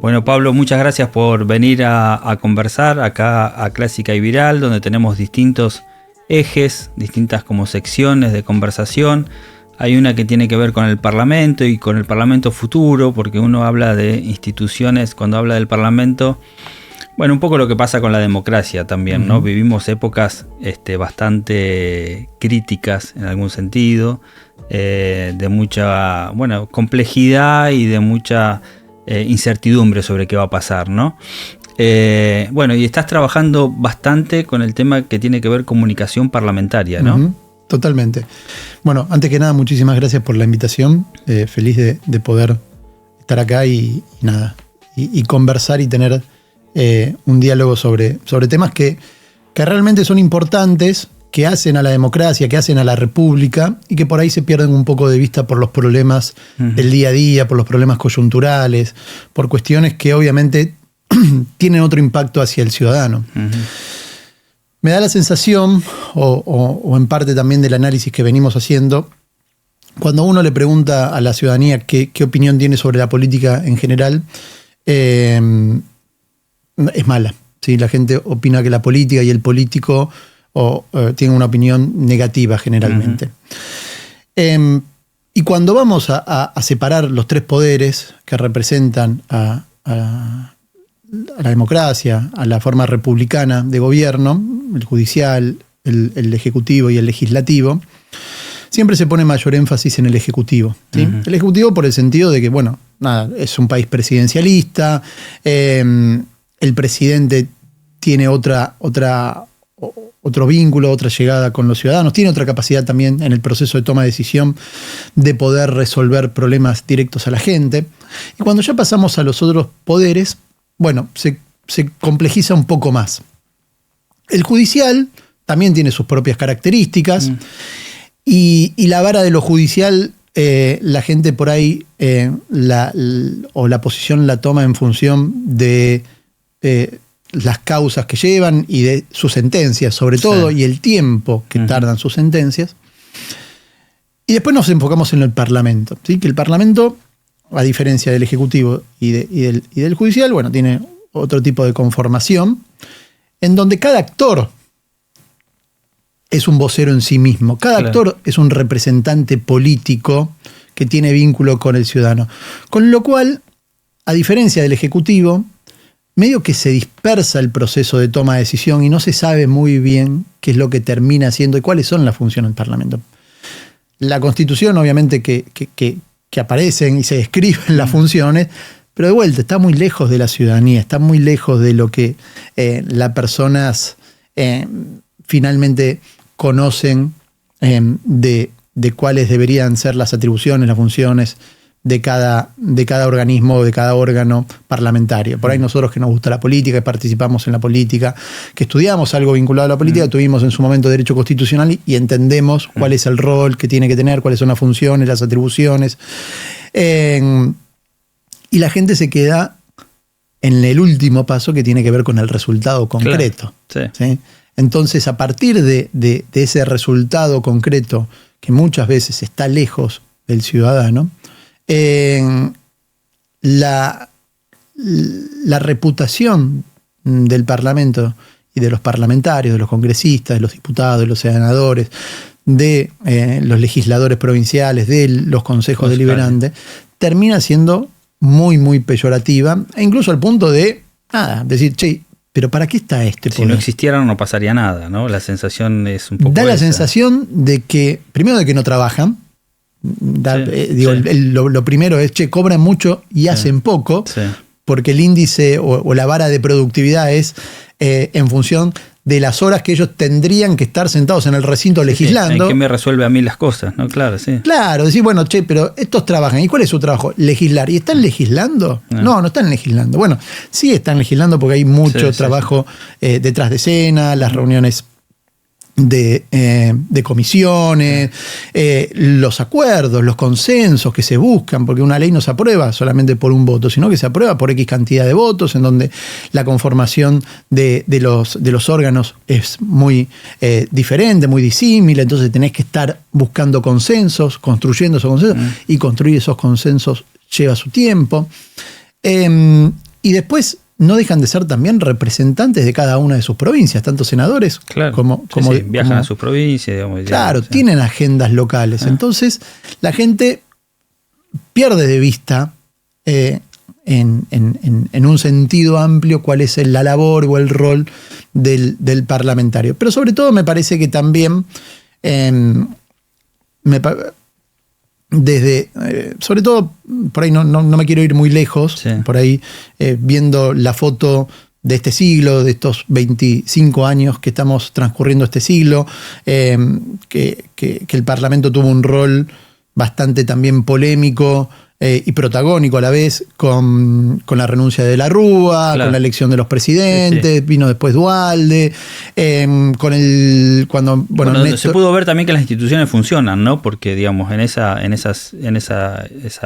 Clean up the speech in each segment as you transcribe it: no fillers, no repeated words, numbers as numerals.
Bueno, Pablo, muchas gracias por venir a conversar acá a Clásica y Viral, donde tenemos distintos ejes, distintas como secciones de conversación. Hay una que tiene que ver con el Parlamento y con el Parlamento futuro, porque uno habla de instituciones, cuando habla del Parlamento, bueno, un poco lo que pasa con la democracia también, ¿no? Vivimos épocas bastante críticas en algún sentido, de mucha, bueno, complejidad y de mucha incertidumbre sobre qué va a pasar, ¿no? Bueno, y estás trabajando bastante con el tema que tiene que ver comunicación parlamentaria, ¿no? Totalmente. Bueno, antes que nada, muchísimas gracias por la invitación. Feliz de poder estar acá y conversar y tener un diálogo sobre temas que realmente son importantes, que hacen a la democracia, que hacen a la república y que por ahí se pierden un poco de vista por los problemas del día a día, por los problemas coyunturales, por cuestiones que obviamente tienen otro impacto hacia el ciudadano. Me da la sensación, o en parte también del análisis que venimos haciendo, cuando uno le pregunta a la ciudadanía qué opinión tiene sobre la política en general, es mala. ¿Sí? La gente opina que la política y el político tienen una opinión negativa generalmente. Y cuando vamos a separar los tres poderes que representan a la democracia, a la forma republicana de gobierno, el judicial, el ejecutivo y el legislativo, siempre se pone mayor énfasis en el ejecutivo. ¿Sí? El ejecutivo por el sentido de que, bueno, nada, es un país presidencialista, el presidente tiene otro vínculo, otra llegada con los ciudadanos, tiene otra capacidad también en el proceso de toma de decisión de poder resolver problemas directos a la gente. Y cuando ya pasamos a los otros poderes, bueno, se complejiza un poco más. El judicial también tiene sus propias características y la vara de lo judicial, la gente por ahí la posición la toma en función de las causas que llevan y de sus sentencias, sobre todo, y el tiempo que tardan sus sentencias. Y después nos enfocamos en el Parlamento, ¿sí? Que el Parlamento, a diferencia del Ejecutivo y del Judicial, bueno, tiene otro tipo de conformación, en donde cada actor es un vocero en sí mismo. Cada actor es un representante político que tiene vínculo con el ciudadano. Con lo cual, a diferencia del Ejecutivo, medio que se dispersa el proceso de toma de decisión y no se sabe muy bien qué es lo que termina haciendo y cuáles son las funciones del Parlamento. La Constitución, obviamente, que aparecen y se describen las funciones, pero de vuelta, está muy lejos de la ciudadanía, está muy lejos de lo que las personas finalmente conocen de cuáles deberían ser las atribuciones, las funciones de cada organismo o de cada órgano parlamentario. Por ahí nosotros que nos gusta la política, que participamos en la política, que estudiamos algo vinculado a la política, tuvimos en su momento derecho constitucional y entendemos cuál es el rol que tiene que tener, cuáles son las funciones, las atribuciones. Y la gente se queda en el último paso que tiene que ver con el resultado concreto. Claro, sí. ¿Sí? Entonces, a partir de ese resultado concreto, que muchas veces está lejos del ciudadano, la reputación del Parlamento y de los parlamentarios, de los congresistas, de los diputados, de los senadores, de los legisladores provinciales, de los consejos deliberantes, termina siendo muy, muy peyorativa, e incluso al punto de decir, che, pero ¿para qué está este poder? Si no existiera no pasaría nada, ¿no? La sensación es un poco da la sensación de que, primero, de que no trabajan. Lo primero es, che, cobran mucho y hacen poco, porque el índice o la vara de productividad es en función de las horas que ellos tendrían que estar sentados en el recinto legislando. ¿En qué me resuelve a mí las cosas? ¿No? Claro, sí. Claro, decir, bueno, che, pero estos trabajan. ¿Y cuál es su trabajo? Legislar. ¿Y están legislando? No están legislando. Bueno, sí están legislando porque hay mucho trabajo detrás de escena, las reuniones de comisiones, los acuerdos, los consensos que se buscan, porque una ley no se aprueba solamente por un voto, sino que se aprueba por X cantidad de votos, en donde la conformación de los órganos es muy diferente, muy disímil, entonces tenés que estar buscando consensos, construyendo esos consensos, y construir esos consensos lleva su tiempo. Y después no dejan de ser también representantes de cada una de sus provincias, tanto senadores como viajan a sus provincias. Digamos, claro, tienen agendas locales. Entonces, la gente pierde de vista, en un sentido amplio, cuál es la labor o el rol del parlamentario. Pero sobre todo me parece que también, sobre todo, por ahí no me quiero ir muy lejos, por ahí viendo la foto de este siglo, de estos 25 años que estamos transcurriendo este siglo, que el Parlamento tuvo un rol bastante también polémico y protagónico a la vez, con la renuncia de la Rúa, con la elección de los presidentes, vino después Duhalde, Néstor, se pudo ver también que las instituciones funcionan, ¿no? Porque, digamos, en esa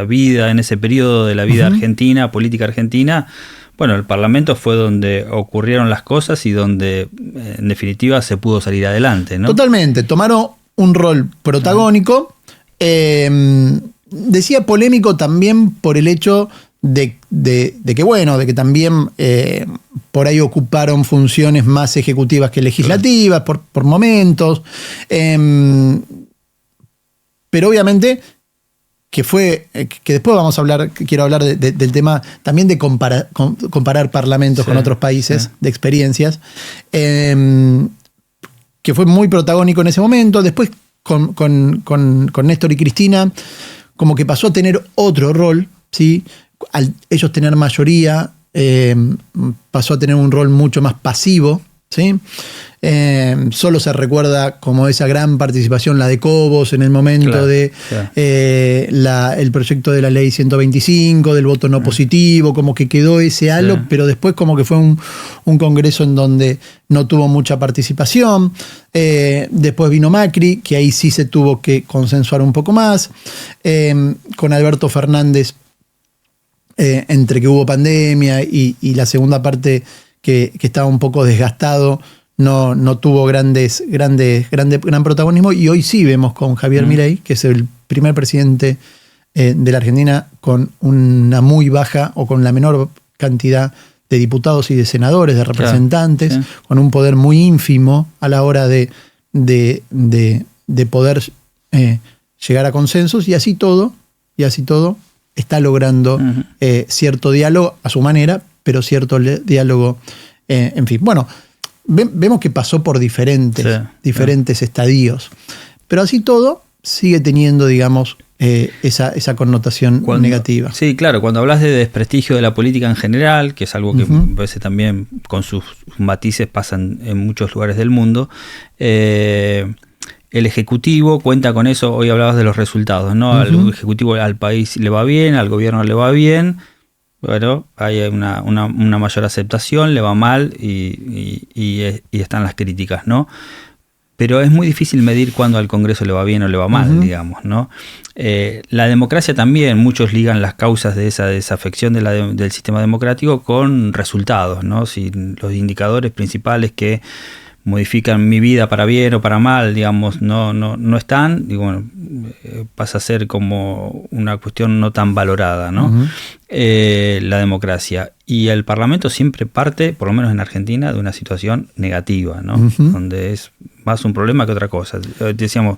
vida, en ese periodo de la vida argentina, política argentina, bueno, el Parlamento fue donde ocurrieron las cosas y donde, en definitiva, se pudo salir adelante, ¿no? Totalmente, tomaron un rol protagónico. Decía polémico también por el hecho de que también por ahí ocuparon funciones más ejecutivas que legislativas por momentos. Pero obviamente que después vamos a hablar, quiero hablar del tema también de comparar parlamentos con otros países, de experiencias, que fue muy protagónico en ese momento. Después con Néstor y Cristina, como que pasó a tener otro rol, ¿sí? Al ellos tener mayoría, pasó a tener un rol mucho más pasivo, ¿sí? Solo se recuerda como esa gran participación, la de Cobos, en el momento el proyecto de la ley 125, del voto no positivo, como que quedó ese halo, pero después como que fue un congreso en donde no tuvo mucha participación. Después vino Macri, que ahí sí se tuvo que consensuar un poco más. Con Alberto Fernández, entre que hubo pandemia y la segunda parte que estaba un poco desgastado, no tuvo gran protagonismo, y hoy sí vemos con Javier Milei, que es el primer presidente de la Argentina con una muy baja o con la menor cantidad de diputados y de senadores, de representantes, con un poder muy ínfimo a la hora de poder llegar a consensos, y así todo está logrando cierto diálogo a su manera, pero cierto diálogo, en fin. Bueno, vemos que pasó por diferentes estadios, pero así todo sigue teniendo, digamos, esa connotación negativa. Sí, claro, cuando hablas de desprestigio de la política en general, que es algo que a veces también con sus matices pasan en muchos lugares del mundo, el Ejecutivo cuenta con eso. Hoy hablabas de los resultados, ¿no? Al Ejecutivo, al país le va bien, al gobierno le va bien. Bueno, hay una mayor aceptación, le va mal y están las críticas, ¿no? Pero es muy difícil medir cuándo al Congreso le va bien o le va mal, digamos, ¿no? La democracia también, muchos ligan las causas de esa desafección del sistema democrático con resultados, ¿no? Si los indicadores principales que modifican mi vida para bien o para mal, digamos, no están, y bueno, pasa a ser como una cuestión no tan valorada, ¿no? La democracia. Y el Parlamento siempre parte, por lo menos en Argentina, de una situación negativa, ¿no? Donde es más un problema que otra cosa. Decíamos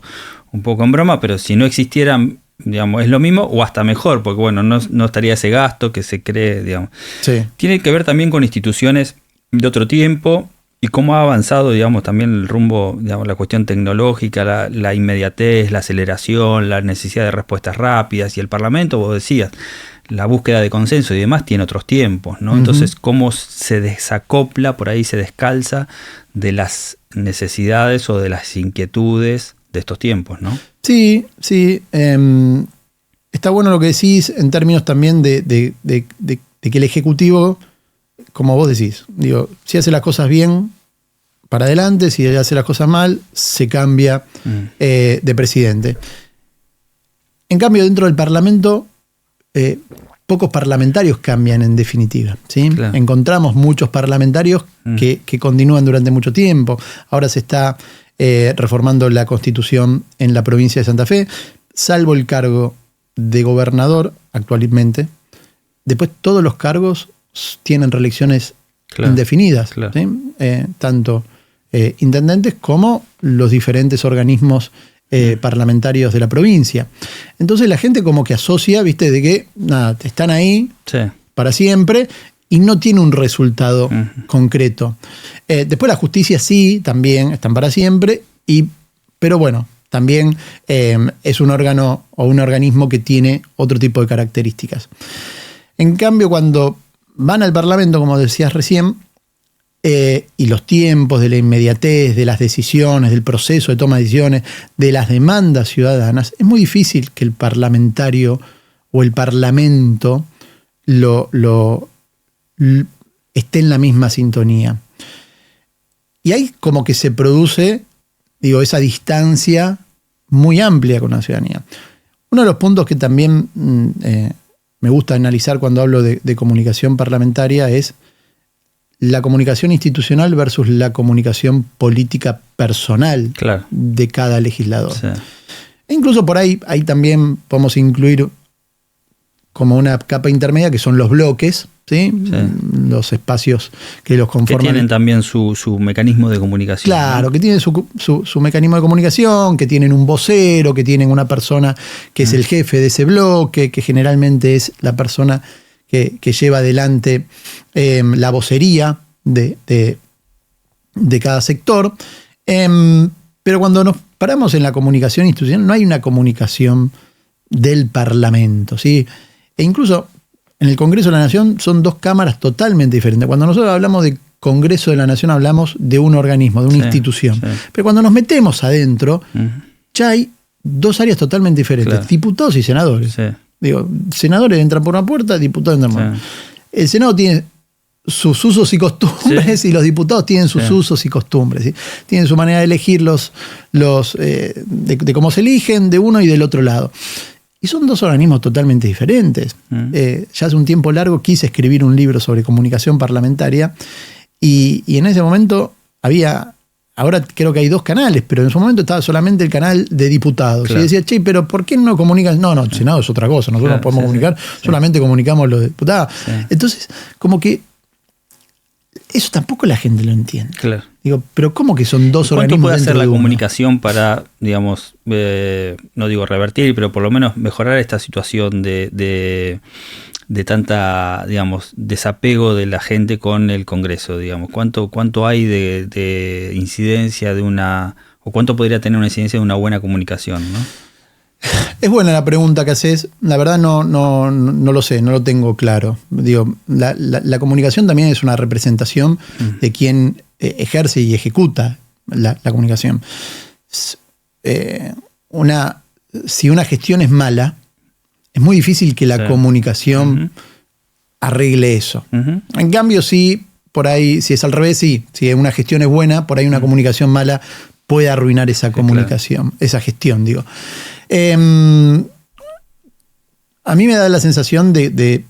un poco en broma, pero si no existieran, digamos, es lo mismo o hasta mejor, porque bueno, no estaría ese gasto que se cree, digamos. Tiene que ver también con instituciones de otro tiempo, y cómo ha avanzado, digamos, también el rumbo, digamos, la cuestión tecnológica, la inmediatez, la aceleración, la necesidad de respuestas rápidas, y el Parlamento, vos decías, la búsqueda de consenso y demás tiene otros tiempos, ¿no? Entonces, cómo se desacopla, por ahí se descalza de las necesidades o de las inquietudes de estos tiempos, ¿no? Sí. Está bueno lo que decís en términos también de que el Ejecutivo, como vos decís, digo, si hace las cosas bien, para adelante, si ella hace las cosas mal, se cambia de presidente. En cambio, dentro del Parlamento, pocos parlamentarios cambian en definitiva, ¿sí? Claro. Encontramos muchos parlamentarios que continúan durante mucho tiempo. Ahora se está reformando la Constitución en la provincia de Santa Fe, salvo el cargo de gobernador actualmente. Después todos los cargos tienen reelecciones indefinidas, claro. ¿Sí? Tanto intendentes como los diferentes organismos parlamentarios de la provincia. Entonces la gente como que asocia, ¿viste? De que nada, están ahí para siempre y no tiene un resultado concreto. Después la justicia sí, también están para siempre, pero bueno, también es un órgano o un organismo que tiene otro tipo de características. En cambio, cuando van al Parlamento, como decías recién, y los tiempos de la inmediatez, de las decisiones, del proceso de toma de decisiones, de las demandas ciudadanas, es muy difícil que el parlamentario o el parlamento esté en la misma sintonía. Y ahí como que se produce, esa distancia muy amplia con la ciudadanía. Uno de los puntos que también me gusta analizar cuando hablo de comunicación parlamentaria es la comunicación institucional versus la comunicación política personal de cada legislador. Sí. E incluso por ahí también podemos incluir como una capa intermedia que son los bloques, ¿sí? Los espacios que los conforman. Que tienen también su mecanismo de comunicación. Claro, ¿no? Que tienen su mecanismo de comunicación, que tienen un vocero, que tienen una persona que es el jefe de ese bloque, que generalmente es la persona que lleva adelante la vocería de cada sector. Pero cuando nos paramos en la comunicación institucional, no hay una comunicación del Parlamento, ¿sí? E incluso en el Congreso de la Nación son dos cámaras totalmente diferentes. Cuando nosotros hablamos de Congreso de la Nación, hablamos de un organismo, de una institución. Sí. Pero cuando nos metemos adentro, ya hay dos áreas totalmente diferentes, diputados y senadores. Sí. Senadores entran por una puerta, diputados entran por otra. El Senado tiene sus usos y costumbres y los diputados tienen sus usos y costumbres. ¿Sí? Tienen su manera de elegir de cómo se eligen de uno y del otro lado. Y son dos organismos totalmente diferentes. Ya hace un tiempo largo quise escribir un libro sobre comunicación parlamentaria y en ese momento ahora creo que hay dos canales, pero en su momento estaba solamente el canal de diputados. Claro. Y decía, che, pero ¿por qué no comunican? No, el Senado es otra cosa, nosotros no podemos comunicar, solamente comunicamos los diputados. Sí. Entonces, como que eso tampoco la gente lo entiende. Claro. Pero ¿cómo que son dos organismos? ¿Cuánto puede hacer la comunicación para, digamos, no digo revertir, pero por lo menos mejorar esta situación de tanta, digamos, desapego de la gente con el Congreso, digamos? ¿Cuánto hay de incidencia o cuánto podría tener una incidencia de una buena comunicación, ¿no? Es buena la pregunta que haces. La verdad no lo sé, no lo tengo claro. La comunicación también es una representación de quien ejerce y ejecuta la comunicación. Si una gestión es mala, es muy difícil que la comunicación arregle eso. En cambio, sí, por ahí, si es al revés, sí. Si una gestión es buena, por ahí una comunicación mala puede arruinar esa comunicación, esa gestión, digo. A mí me da la sensación de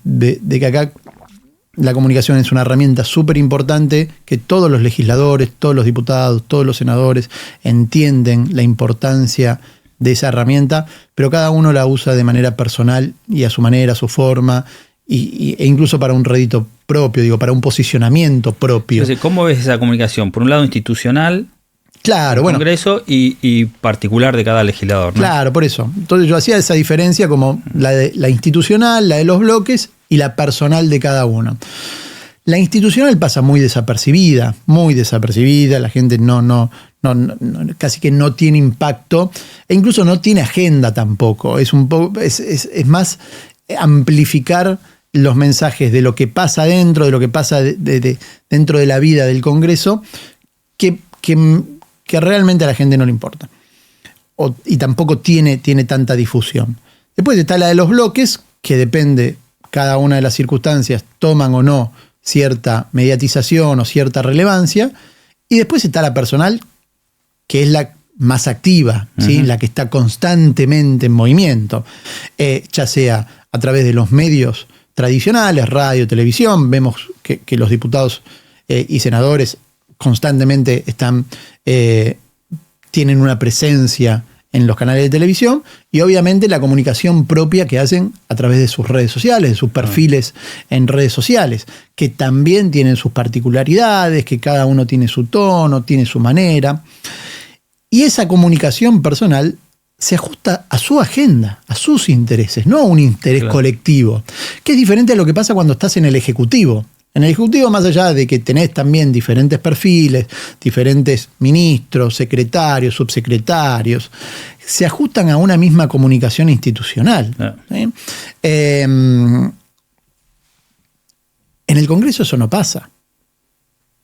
que acá la comunicación es una herramienta súper importante, que todos los legisladores, todos los diputados, todos los senadores entienden la importancia de esa herramienta, pero cada uno la usa de manera personal y a su manera, a su forma, e incluso para un rédito propio, para un posicionamiento propio. Entonces, ¿cómo ves esa comunicación? Por un lado institucional, claro, bueno, Congreso y particular de cada legislador, ¿no? Claro, por eso. Entonces yo hacía esa diferencia como la institucional, la de los bloques y la personal de cada uno. La institucional pasa muy desapercibida, la gente no casi que no tiene impacto e incluso no tiene agenda tampoco. Es más amplificar los mensajes de lo que pasa dentro, de lo que pasa dentro de la vida del Congreso, que realmente a la gente no le importa. Y tampoco tiene tanta difusión. Después está la de los bloques, que depende, cada una de las circunstancias, toman o no cierta mediatización o cierta relevancia. Y después está la personal, que es la más activa, ¿sí? La que está constantemente en movimiento, ya sea a través de los medios tradicionales, radio, televisión. Vemos que los diputados y senadores constantemente tienen una presencia en los canales de televisión, y obviamente la comunicación propia que hacen a través de sus redes sociales, de sus perfiles en redes sociales, que también tienen sus particularidades, que cada uno tiene su tono, tiene su manera. Y esa comunicación personal se ajusta a su agenda, a sus intereses, no a un interés colectivo, que es diferente a lo que pasa cuando estás en el Ejecutivo. En el Ejecutivo, más allá de que tenés también diferentes perfiles, diferentes ministros, secretarios, subsecretarios, se ajustan a una misma comunicación institucional. ¿Sí? En el Congreso eso no pasa.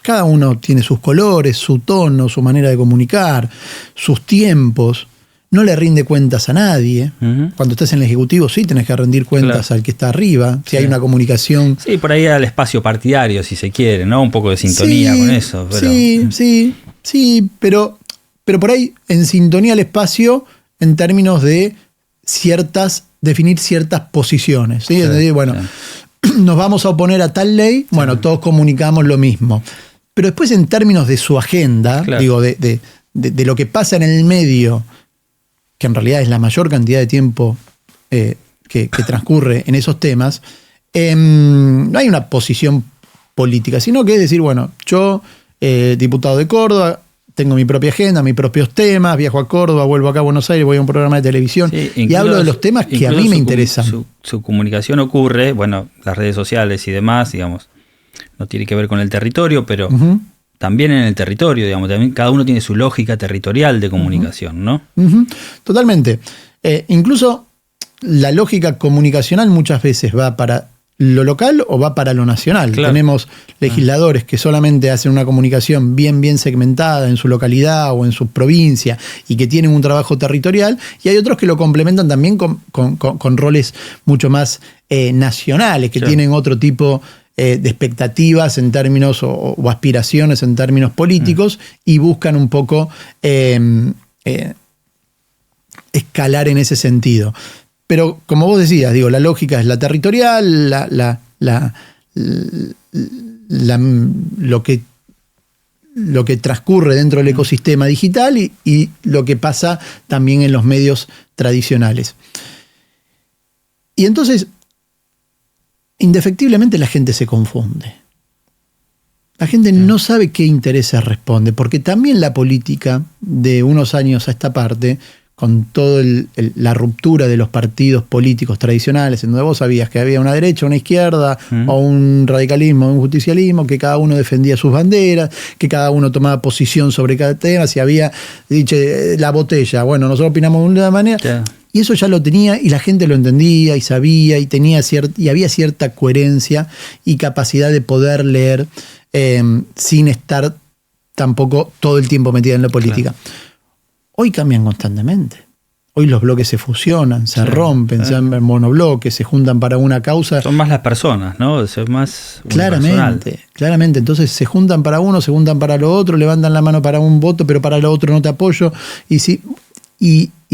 Cada uno tiene sus colores, su tono, su manera de comunicar, sus tiempos. No le rinde cuentas a nadie. Cuando estás en el Ejecutivo sí tenés que rendir cuentas al que está arriba. Si hay una comunicación... Sí, por ahí al espacio partidario, si se quiere, ¿no? Un poco de sintonía con eso. Pero... Sí, pero por ahí en sintonía al espacio en términos de definir ciertas posiciones. ¿Sí? Bueno, nos vamos a oponer a tal ley, bueno, todos comunicamos lo mismo. Pero después en términos de su agenda, digo, de lo que pasa en el medio, que en realidad es la mayor cantidad de tiempo que transcurre en esos temas, no hay una posición política, sino que es decir, bueno, yo, diputado de Córdoba, tengo mi propia agenda, mis propios temas, viajo a Córdoba, vuelvo acá a Buenos Aires, voy a un programa de televisión y hablo de los temas que a mí me interesan. Su comunicación ocurre, bueno, las redes sociales y demás, digamos, no tiene que ver con el territorio, pero... También en el territorio, digamos, también cada uno tiene su lógica territorial de comunicación, ¿no? Totalmente. Incluso la lógica comunicacional muchas veces va para lo local o va para lo nacional. Tenemos legisladores que solamente hacen una comunicación bien segmentada en su localidad o en su provincia y que tienen un trabajo territorial, y hay otros que lo complementan también con roles mucho más nacionales, que tienen otro tipo de expectativas en términos o aspiraciones en términos políticos y buscan un poco escalar en ese sentido. Pero como vos decías, digo, la lógica es la territorial, lo que transcurre dentro del ecosistema digital y lo que pasa también en los medios tradicionales. Y entonces, indefectiblemente la gente se confunde. La gente no sabe qué intereses responde, porque también la política de unos años a esta parte, con toda la ruptura de los partidos políticos tradicionales, en donde vos sabías que había una derecha, una izquierda, o un radicalismo, un justicialismo, que cada uno defendía sus banderas, que cada uno tomaba posición sobre cada tema, si había dicho la botella, bueno, nosotros opinamos de una manera... Y eso ya lo tenía y la gente lo entendía y sabía y había cierta coherencia y capacidad de poder leer sin estar tampoco todo el tiempo metida en la política. Hoy cambian constantemente. Hoy los bloques se fusionan, se rompen, se hacen monobloques, se juntan para una causa. Son más las personas, ¿no? Es más claramente. Entonces se juntan para uno, se juntan para lo otro, levantan la mano para un voto, pero para lo otro no te apoyo.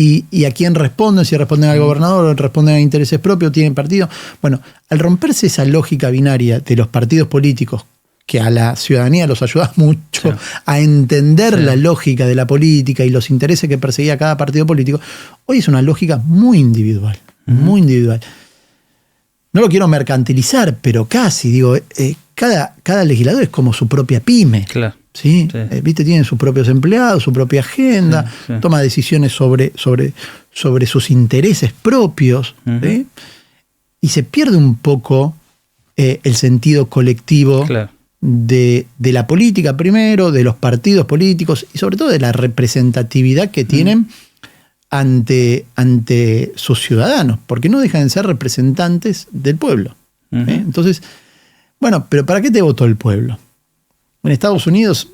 Y a quién responden, si responden al gobernador o responden a intereses propios, tienen partido. Bueno, al romperse esa lógica binaria de los partidos políticos, que a la ciudadanía los ayuda mucho a entender la lógica de la política y los intereses que perseguía cada partido político, hoy es una lógica muy individual, muy individual. No lo quiero mercantilizar, pero casi, digo, cada legislador es como su propia pyme. ¿Sí? ¿Viste? Tienen sus propios empleados, su propia agenda, toma decisiones sobre sus intereses propios, ¿sí? Y se pierde un poco el sentido colectivo de la política primero, de los partidos políticos y sobre todo de la representatividad que tienen ante sus ciudadanos, porque no dejan de ser representantes del pueblo. Entonces, bueno, pero ¿para qué te votó el pueblo? En Estados Unidos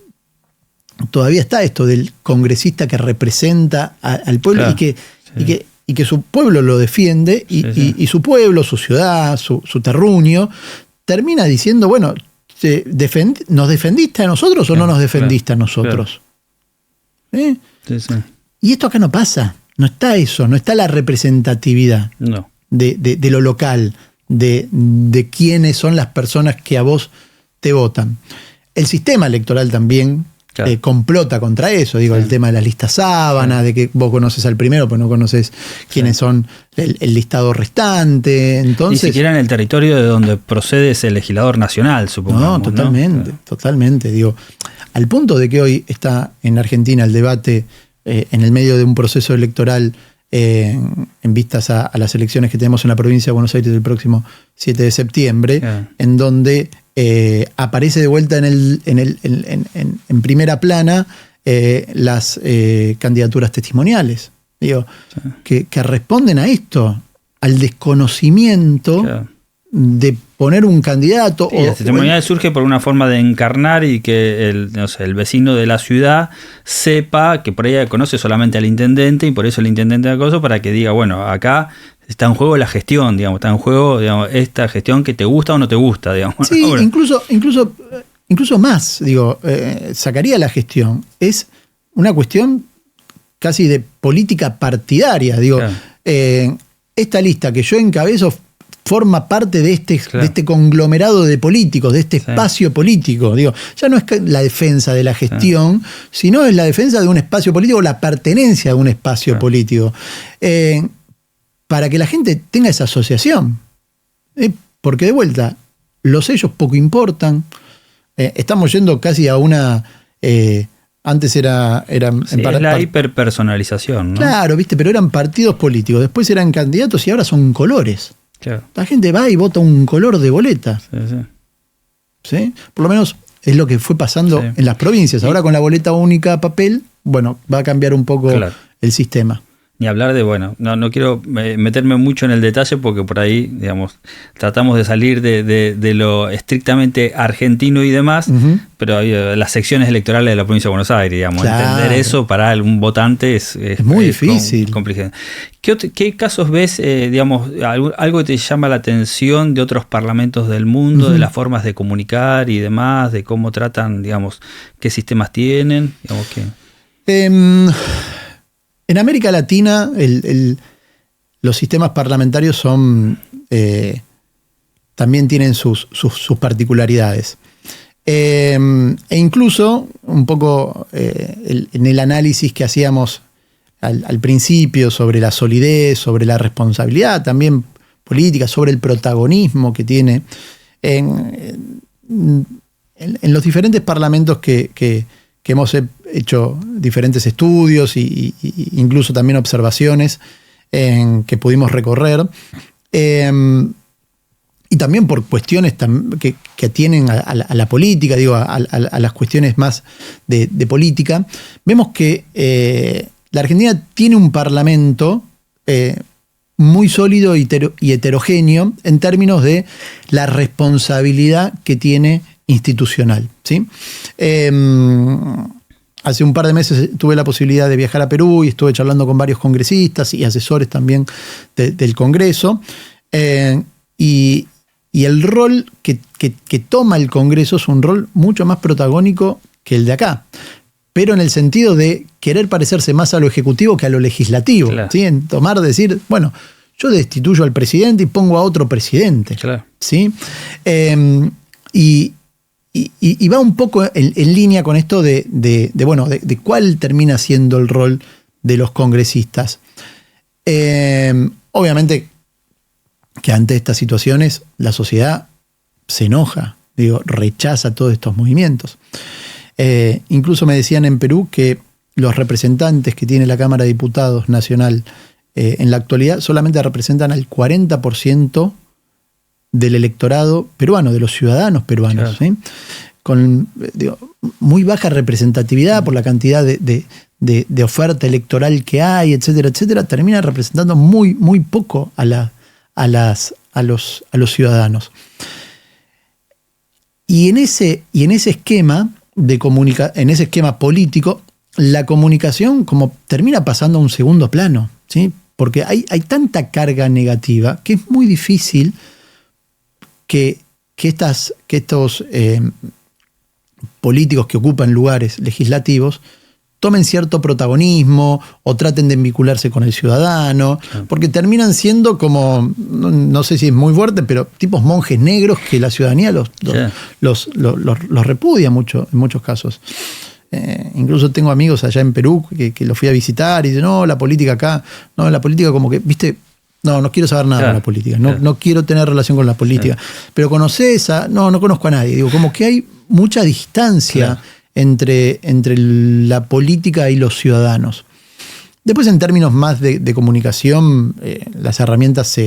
todavía está esto del congresista que representa al pueblo y que su pueblo lo defiende y su pueblo, su ciudad, su terruño, termina diciendo, bueno, ¿nos defendiste a nosotros o no nos defendiste a nosotros? Sí, sí. Y esto acá no pasa. No está eso, no está la representatividad de lo local, de quiénes son las personas que a vos te votan. El sistema electoral también complota contra eso. Digo, el tema de las listas sábana, de que vos conoces al primero, pero no conoces quiénes son el listado restante. Entonces, ni siquiera en el territorio de donde procede ese legislador nacional, supongo. No, totalmente, totalmente. Digo, al punto de que hoy está en Argentina el debate en el medio de un proceso electoral en vistas a las elecciones que tenemos en la provincia de Buenos Aires el próximo 7 de septiembre, en donde aparece de vuelta en primera plana las candidaturas testimoniales, digo, que responden a esto, al desconocimiento de poner un candidato. Sí, la testimonial surge por una forma de encarnar y que el vecino de la ciudad sepa que por ahí conoce solamente al intendente y por eso el intendente de acoso, para que diga, bueno, acá está en juego la gestión, digamos, está en juego, digamos, esta gestión que te gusta o no te gusta, digamos. Sí, incluso más, digo, sacaría la gestión. Es una cuestión casi de política partidaria, digo. Esta lista que yo encabezo forma parte de este conglomerado de políticos, de este espacio político. Digo, ya no es la defensa de la gestión, sino es la defensa de un espacio político, la pertenencia a un espacio político. Para que la gente tenga esa asociación. Porque de vuelta, los sellos poco importan. Estamos yendo casi a una... antes es la hiperpersonalización, ¿no? Claro, ¿viste? Pero eran partidos políticos, después eran candidatos y ahora son colores. Claro. La gente va y vota un color de boleta. ¿Sí? Por lo menos es lo que fue pasando en las provincias. Ahora con la boleta única papel, bueno, va a cambiar un poco el sistema. Ni hablar de, bueno, no quiero meterme mucho en el detalle porque por ahí, digamos, tratamos de salir de lo estrictamente argentino y demás, pero las secciones electorales de la provincia de Buenos Aires, digamos, entender eso para un votante es muy difícil. Complicado. ¿Qué casos ves, digamos, algo que te llama la atención de otros parlamentos del mundo, de las formas de comunicar y demás, de cómo tratan, digamos, qué sistemas tienen? Digamos, en América Latina los sistemas parlamentarios son también tienen sus particularidades. E incluso un poco en el análisis que hacíamos al principio sobre la solidez, sobre la responsabilidad también política, sobre el protagonismo que tiene en los diferentes parlamentos que hemos hecho diferentes estudios e incluso también observaciones que pudimos recorrer. Y también por cuestiones que atienen a la política, digo, a las cuestiones más de política, vemos que la Argentina tiene un parlamento muy sólido y heterogéneo en términos de la responsabilidad que tiene institucional, ¿sí? Hace un par de meses tuve la posibilidad de viajar a Perú y estuve charlando con varios congresistas y asesores también del Congreso. Y el rol que toma el Congreso es un rol mucho más protagónico que el de acá, pero en el sentido de querer parecerse más a lo ejecutivo que a lo legislativo. Claro. ¿Sí? En decir, bueno, yo destituyo al presidente y pongo a otro presidente. Claro. ¿Sí? Y va un poco en línea con esto de cuál termina siendo el rol de los congresistas. Obviamente que ante estas situaciones la sociedad se enoja, rechaza todos estos movimientos. Incluso me decían en Perú que los representantes que tiene la Cámara de Diputados Nacional en la actualidad solamente representan al 40% del electorado peruano, de los ciudadanos peruanos, claro. ¿Sí? Con muy baja representatividad por la cantidad de oferta electoral que hay, etcétera, etcétera, termina representando muy, muy poco a los ciudadanos. Y en ese esquema en ese esquema político, la comunicación como termina pasando a un segundo plano, ¿sí? Porque hay tanta carga negativa que es muy difícil que que estos políticos que ocupan lugares legislativos tomen cierto protagonismo o traten de vincularse con el ciudadano, porque terminan siendo como, no sé si es muy fuerte, pero tipos monjes negros que la ciudadanía los repudia mucho, en muchos casos. Incluso tengo amigos allá en Perú que los fui a visitar y dicen, no, la política acá, no, la política como que, viste, no quiero saber nada de la política, no quiero tener relación con la política. Pero ¿conocés no conozco a nadie. Digo, como que hay mucha distancia entre la política y los ciudadanos. Después, en términos más de comunicación, las herramientas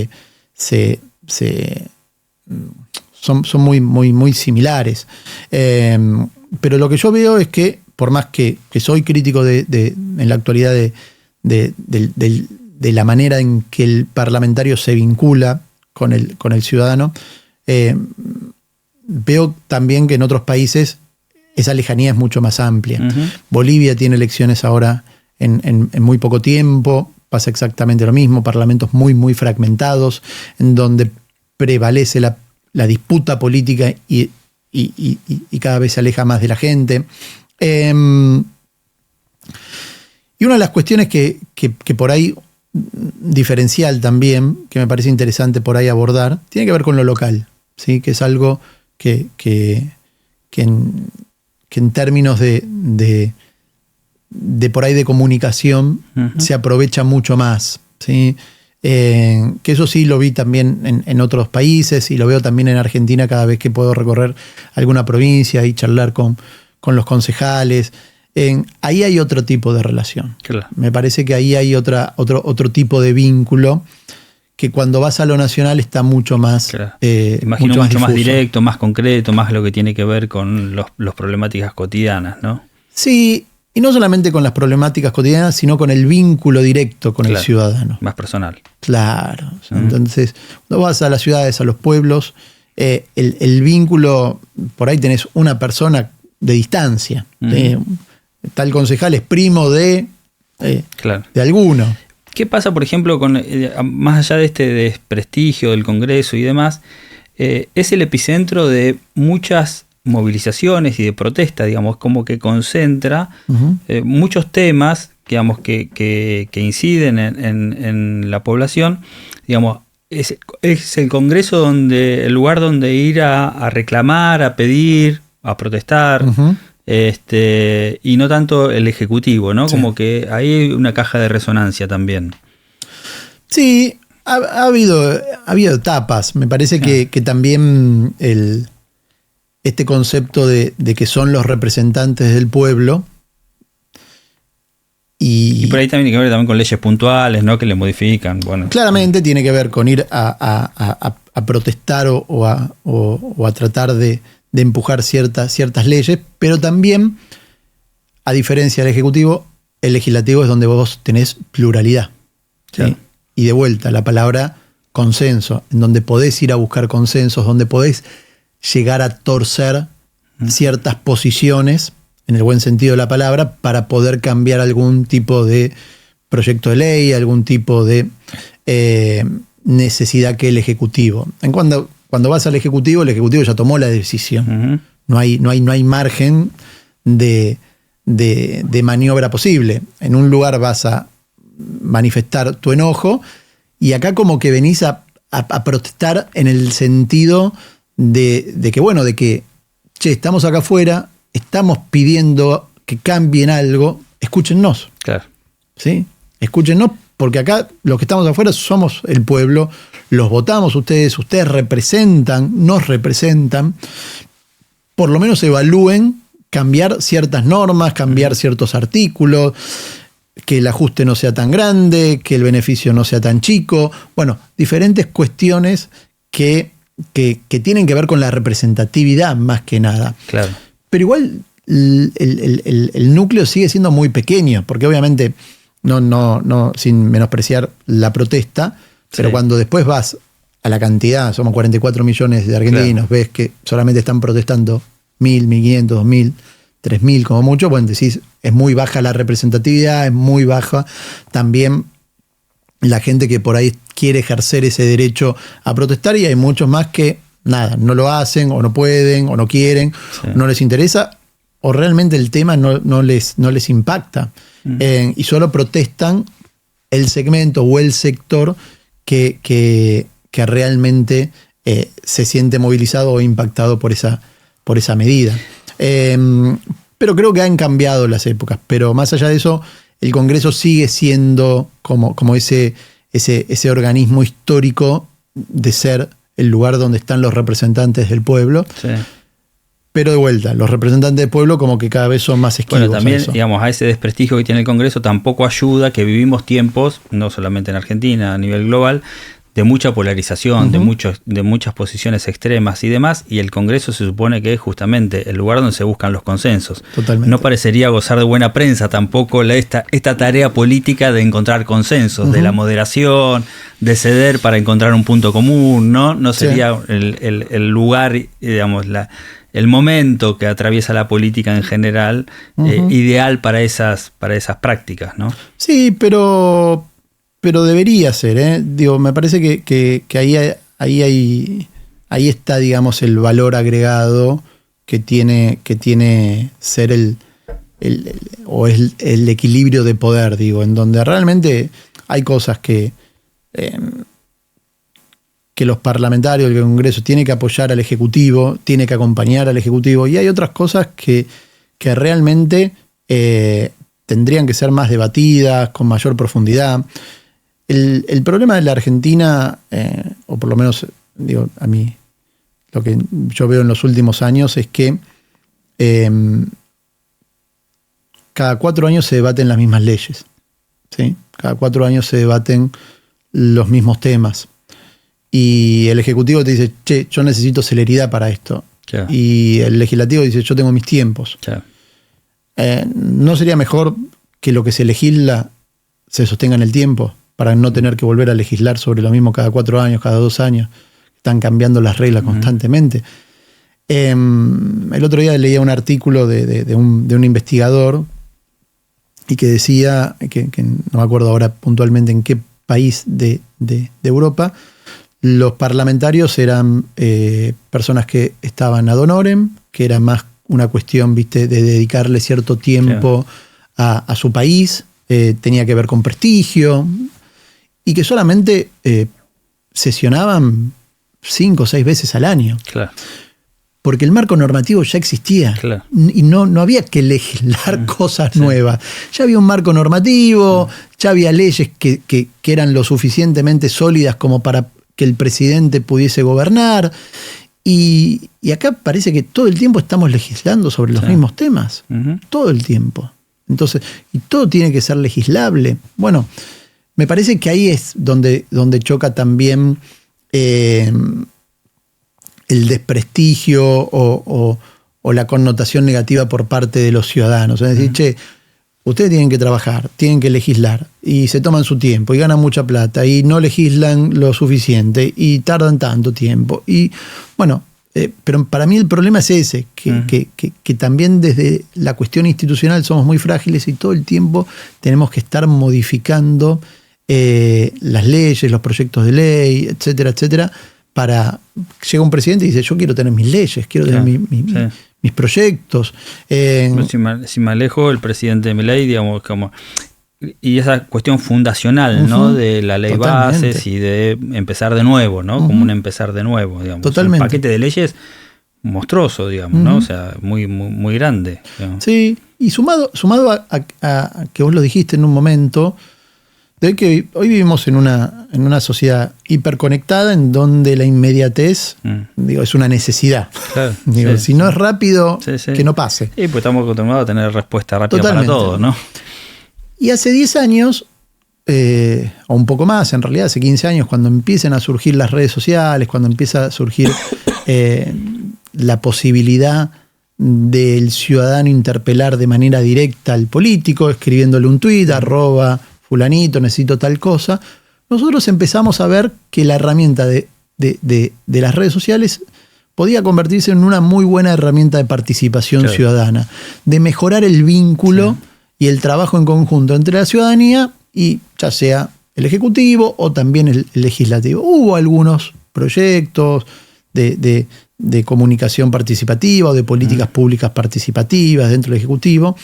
son muy similares. Pero lo que yo veo es que, por más que soy crítico en la actualidad de la manera en que el parlamentario se vincula con el ciudadano, veo también que en otros países esa lejanía es mucho más amplia. Bolivia tiene elecciones ahora en muy poco tiempo, pasa exactamente lo mismo, parlamentos muy fragmentados, en donde prevalece la disputa política y cada vez se aleja más de la gente. Y una de las cuestiones que por ahí, diferencial también, que me parece interesante por ahí abordar, tiene que ver con lo local, ¿sí? Que es algo que en términos de por ahí de comunicación se aprovecha mucho más, ¿sí? Que eso sí lo vi también en otros países y lo veo también en Argentina cada vez que puedo recorrer alguna provincia y charlar con los concejales. Ahí hay otro tipo de relación. Claro. Me parece que ahí hay otro tipo de vínculo que cuando vas a lo nacional está mucho más imagino mucho más directo, más concreto, más lo que tiene que ver con las problemáticas cotidianas, ¿no? Sí, y no solamente con las problemáticas cotidianas, sino con el vínculo directo con el ciudadano. Más personal. Claro. Entonces, cuando vas a las ciudades, a los pueblos, el vínculo, por ahí tenés una persona de distancia. Tal concejal es primo de alguno. ¿Qué pasa, por ejemplo, más allá de este desprestigio del Congreso y demás? Es el epicentro de muchas movilizaciones y de protesta, digamos, como que concentra muchos temas, digamos, que inciden en la población. Digamos, es el Congreso el lugar donde ir a reclamar, a pedir, a protestar. Y no tanto el Ejecutivo, ¿no? Sí. Como que hay una caja de resonancia también. Sí, ha habido etapas. Me parece que también este concepto de que son los representantes del pueblo. Y por ahí también tiene que ver también con leyes puntuales, ¿no? Que le modifican. Bueno, claramente tiene que ver con ir a protestar o a tratar de empujar ciertas leyes, pero también, a diferencia del Ejecutivo, el Legislativo es donde vos tenés pluralidad. ¿Sí? Y de vuelta, la palabra consenso, en donde podés ir a buscar consensos, donde podés llegar a torcer ciertas posiciones, en el buen sentido de la palabra, para poder cambiar algún tipo de proyecto de ley, algún tipo de necesidad que el Ejecutivo. Cuando vas al Ejecutivo, el Ejecutivo ya tomó la decisión. No hay margen de maniobra posible. En un lugar vas a manifestar tu enojo y acá como que venís a protestar en el sentido de que, che, estamos acá afuera, estamos pidiendo que cambien algo, escúchennos. Claro. ¿Sí? Escúchennos, porque acá los que estamos afuera somos el pueblo, los votamos ustedes nos representan, por lo menos evalúen cambiar ciertas normas, cambiar ciertos artículos, que el ajuste no sea tan grande, que el beneficio no sea tan chico. Bueno, diferentes cuestiones que tienen que ver con la representatividad más que nada. Claro. Pero igual el núcleo sigue siendo muy pequeño, porque obviamente no sin menospreciar la protesta, pero cuando después vas a la cantidad, somos 44 millones de argentinos, ves que solamente están protestando 1.000, 1.500, 2.000, 3.000 como mucho, bueno, decís, es muy baja la representatividad, es muy baja también la gente que por ahí quiere ejercer ese derecho a protestar, y hay muchos más que nada, no lo hacen, o no pueden, o no quieren, no les interesa, o realmente el tema no les impacta. Y solo protestan el segmento o el sector que realmente se siente movilizado o impactado por esa medida. Pero creo que han cambiado las épocas. Pero más allá de eso, el Congreso sigue siendo como ese organismo histórico de ser el lugar donde están los representantes del pueblo. Sí. Pero de vuelta, los representantes del pueblo como que cada vez son más esquivos. Bueno, también, digamos, a ese desprestigio que tiene el Congreso tampoco ayuda que vivimos tiempos, no solamente en Argentina, a nivel global, de mucha polarización, de muchas posiciones extremas y demás, y el Congreso se supone que es justamente el lugar donde se buscan los consensos. Totalmente. No parecería gozar de buena prensa tampoco esta tarea política de encontrar consensos, de la moderación, de ceder para encontrar un punto común, ¿no? No sería el lugar, digamos, el momento que atraviesa la política en general ideal para esas prácticas, ¿no? Sí, pero debería ser, ¿eh? Digo, me parece que ahí está, digamos, el valor agregado que tiene ser el equilibrio de poder, digo, en donde realmente hay cosas que los parlamentarios del Congreso tienen que apoyar al Ejecutivo, tiene que acompañar al Ejecutivo, y hay otras cosas que realmente tendrían que ser más debatidas, con mayor profundidad. El problema de la Argentina, o por lo menos, digo, a mí, lo que yo veo en los últimos años es que cada 4 años se debaten las mismas leyes, ¿sí? Cada 4 años se debaten los mismos temas. Y el Ejecutivo te dice, che, yo necesito celeridad para esto. Claro. Y el Legislativo dice, yo tengo mis tiempos. Claro. ¿No sería mejor que lo que se legisla se sostenga en el tiempo, para no tener que volver a legislar sobre lo mismo cada 4 años, cada 2 años? Están cambiando las reglas constantemente. El otro día leía un artículo de un investigador y que decía, que no me acuerdo ahora puntualmente en qué país de Europa, los parlamentarios eran personas que estaban ad honorem, que era más una cuestión, ¿viste?, de dedicarle cierto tiempo a su país, tenía que ver con prestigio, y que solamente sesionaban 5 o 6 veces al año. Claro. Porque el marco normativo ya existía. Claro. Y no había que legislar cosas nuevas. Ya había un marco normativo, ya había leyes que eran lo suficientemente sólidas como para que el presidente pudiese gobernar. Y acá parece que todo el tiempo estamos legislando sobre los mismos temas. Todo el tiempo. Entonces, y todo tiene que ser legislable. Bueno, me parece que ahí es donde choca también el desprestigio o la connotación negativa por parte de los ciudadanos. Es decir, che, ustedes tienen que trabajar, tienen que legislar, y se toman su tiempo, y ganan mucha plata, y no legislan lo suficiente, y tardan tanto tiempo. Y bueno, pero para mí el problema es ese, que también desde la cuestión institucional somos muy frágiles y todo el tiempo tenemos que estar modificando las leyes, los proyectos de ley, etcétera, etcétera, llega un presidente y dice, yo quiero tener mis leyes, quiero tener mis proyectos. Si me alejo, el presidente Milei, digamos, y esa cuestión fundacional, ¿no?, de la ley bases y de empezar de nuevo, ¿no? Como un empezar de nuevo, digamos. Totalmente. Un paquete de leyes monstruoso, digamos, ¿no? O sea, muy, muy, muy grande, digamos. Sí, y sumado a que vos lo dijiste en un momento, de que hoy vivimos en una sociedad hiperconectada en donde la inmediatez es una necesidad. Claro, si no es rápido, que no pase. Sí, pues estamos acostumbrados a tener respuesta rápida para todo, ¿no? Y hace 10 años, o un poco más, en realidad hace 15 años, cuando empiezan a surgir las redes sociales, cuando empieza a surgir la posibilidad del ciudadano interpelar de manera directa al político, escribiéndole un tuit, @fulanito, necesito tal cosa, nosotros empezamos a ver que la herramienta de las redes sociales podía convertirse en una muy buena herramienta de participación ciudadana, de mejorar el vínculo y el trabajo en conjunto entre la ciudadanía y ya sea el Ejecutivo o también el Legislativo. Hubo algunos proyectos de comunicación participativa o de políticas públicas participativas dentro del Ejecutivo,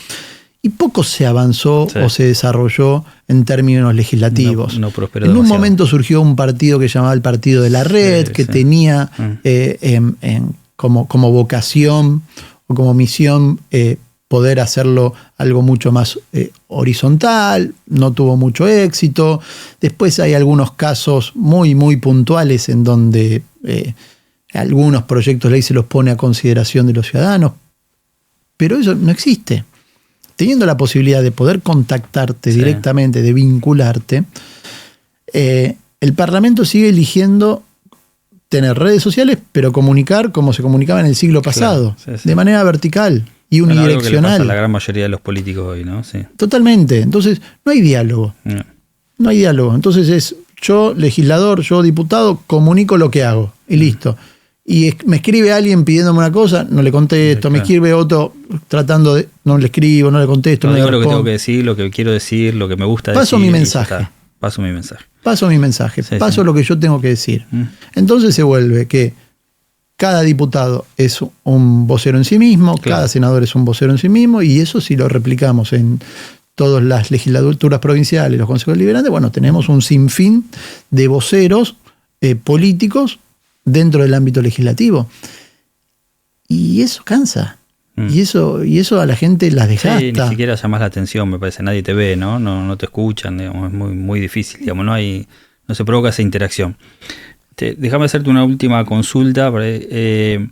y poco se avanzó o se desarrolló en términos legislativos. No prosperó en un demasiado. momento surgió un partido que llamaba el Partido de la Red, que tenía como vocación o como misión poder hacerlo algo mucho más horizontal, no tuvo mucho éxito. Después hay algunos casos muy, muy puntuales en donde algunos proyectos de ley se los pone a consideración de los ciudadanos, pero eso no existe. Teniendo la posibilidad de poder contactarte directamente, de vincularte, el Parlamento sigue eligiendo tener redes sociales, pero comunicar como se comunicaba en el siglo pasado, de manera vertical y unidireccional. Algo que le pasa a la gran mayoría de los políticos hoy, ¿no? Sí. Totalmente. Entonces, no hay diálogo. No hay diálogo. Entonces es yo, legislador, yo, diputado, comunico lo que hago y listo. Y me escribe alguien pidiéndome una cosa, no le contesto. Me escribe otro tratando de... No le escribo, no le contesto. No digo lo que tengo que decir, lo que quiero decir, lo que me gusta decir. Paso mi mensaje. Paso mi mensaje. Paso mi mensaje. Paso lo que yo tengo que decir. Entonces se vuelve que cada diputado es un vocero en sí mismo, cada senador es un vocero en sí mismo, y eso si lo replicamos en todas las legislaturas provinciales, los consejos deliberantes, bueno, tenemos un sinfín de voceros políticos dentro del ámbito legislativo. Y eso cansa. Y eso a la gente las desgasta. Sí, ni siquiera llamas la atención, me parece. Nadie te ve, ¿no? No te escuchan, digamos, es muy, muy difícil. Digamos, no se provoca esa interacción. Déjame hacerte una última consulta. En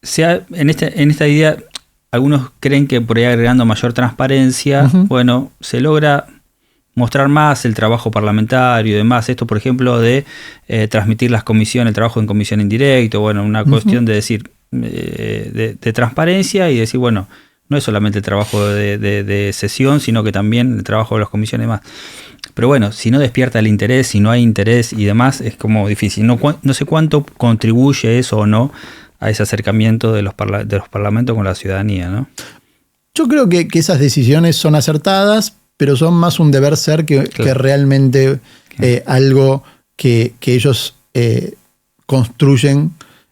esta idea, algunos creen que por ahí agregando mayor transparencia, bueno, se logra mostrar más el trabajo parlamentario y demás. Esto, por ejemplo, de transmitir las comisiones, el trabajo en comisión en directo, bueno, una cuestión de decir, de transparencia y decir, bueno, no es solamente el trabajo de sesión, sino que también el trabajo de las comisiones y demás. Pero bueno, si no despierta el interés, si no hay interés y demás, es como difícil. No sé cuánto contribuye eso o no a ese acercamiento de los parlamentos con la ciudadanía, ¿no? Yo creo que esas decisiones son acertadas, pero son más un deber ser que realmente algo que ellos construyen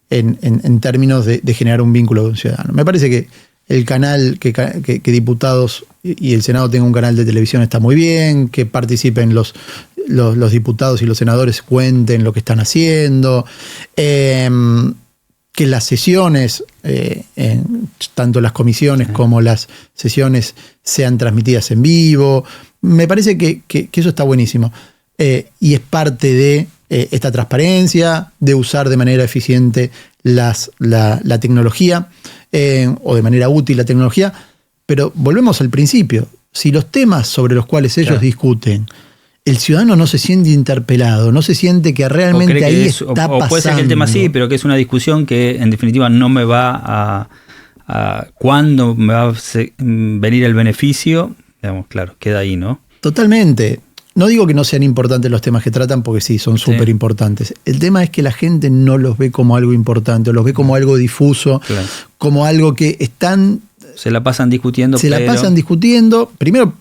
en términos de generar un vínculo con un ciudadano. Me parece que el canal, que diputados y el Senado tengan un canal de televisión está muy bien, que participen los diputados y los senadores cuenten lo que están haciendo, que las sesiones, tanto las comisiones como las sesiones, sean transmitidas en vivo. Me parece que eso está buenísimo. Y es parte de esta transparencia, de usar de manera eficiente la tecnología, o de manera útil la tecnología. Pero volvemos al principio. Si los temas sobre los cuales ellos discuten, el ciudadano no se siente interpelado, no se siente que realmente ahí está pasando. O puede ser que el tema sí, pero que es una discusión que en definitiva no me va a cuándo me va a venir el beneficio, digamos, claro, queda ahí, ¿no? Totalmente. No digo que no sean importantes los temas que tratan, porque sí, son súper importantes. El tema es que la gente no los ve como algo importante, los ve como algo difuso, como algo que están... Se la pasan discutiendo. La pasan discutiendo. Primero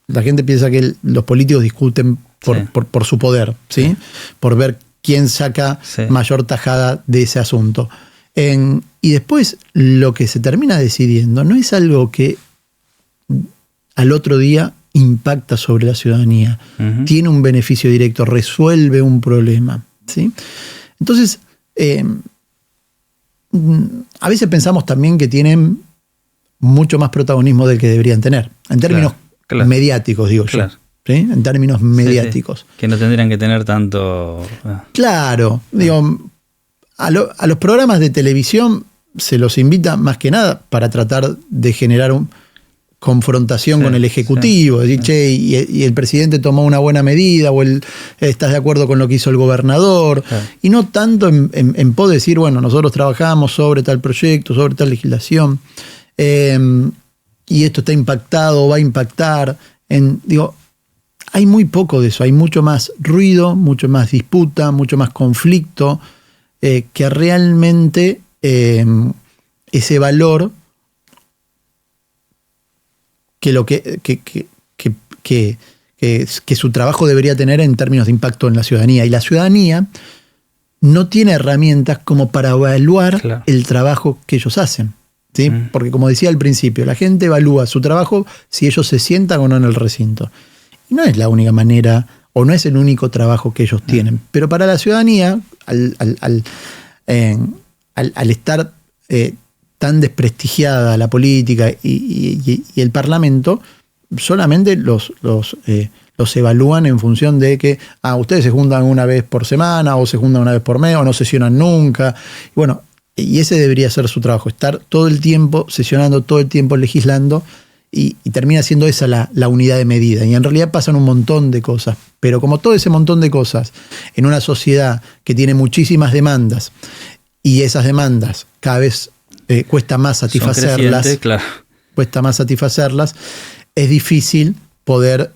la gente piensa que los políticos discuten por su poder, ¿sí? Por ver quién saca mayor tajada de ese asunto. Y después lo que se termina decidiendo no es algo que al otro día impacta sobre la ciudadanía, tiene un beneficio directo, resuelve un problema, ¿sí? Entonces, a veces pensamos también que tienen mucho más protagonismo del que deberían tener, en términos mediáticos, digo yo. ¿Sí? En términos mediáticos. Que no tendrían que tener tanto... Claro, digo, a los programas de televisión se los invita más que nada para tratar de generar confrontación con el Ejecutivo, decir, che, y el presidente tomó una buena medida, o estás de acuerdo con lo que hizo el gobernador, y no tanto en poder decir, bueno, nosotros trabajamos sobre tal proyecto, sobre tal legislación, y esto está impactado o va a impactar. Hay muy poco de eso, hay mucho más ruido, mucho más disputa, mucho más conflicto, que realmente ese valor que su trabajo debería tener en términos de impacto en la ciudadanía. Y la ciudadanía no tiene herramientas como para evaluar Claro. el trabajo que ellos hacen. ¿Sí? Porque como decía al principio, la gente evalúa su trabajo si ellos se sientan o no en el recinto. Y no es la única manera, o no es el único trabajo que ellos tienen. Pero para la ciudadanía, al estar tan desprestigiada la política y el Parlamento, solamente los evalúan en función de que ustedes se juntan una vez por semana, o se juntan una vez por mes, o no sesionan nunca. Y bueno, y ese debería ser su trabajo, estar todo el tiempo sesionando, todo el tiempo legislando, y termina siendo esa la unidad de medida. Y en realidad pasan un montón de cosas, pero como todo ese montón de cosas en una sociedad que tiene muchísimas demandas, y esas demandas cada vez cuesta más satisfacerlas, claro. cuesta más satisfacerlas, es difícil poder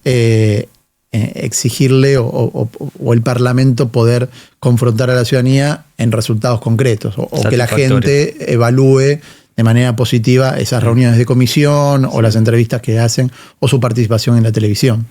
exigirle o el Parlamento poder confrontar a la ciudadanía en resultados concretos, o que la gente evalúe de manera positiva esas reuniones de comisión o las entrevistas que hacen o su participación en la televisión.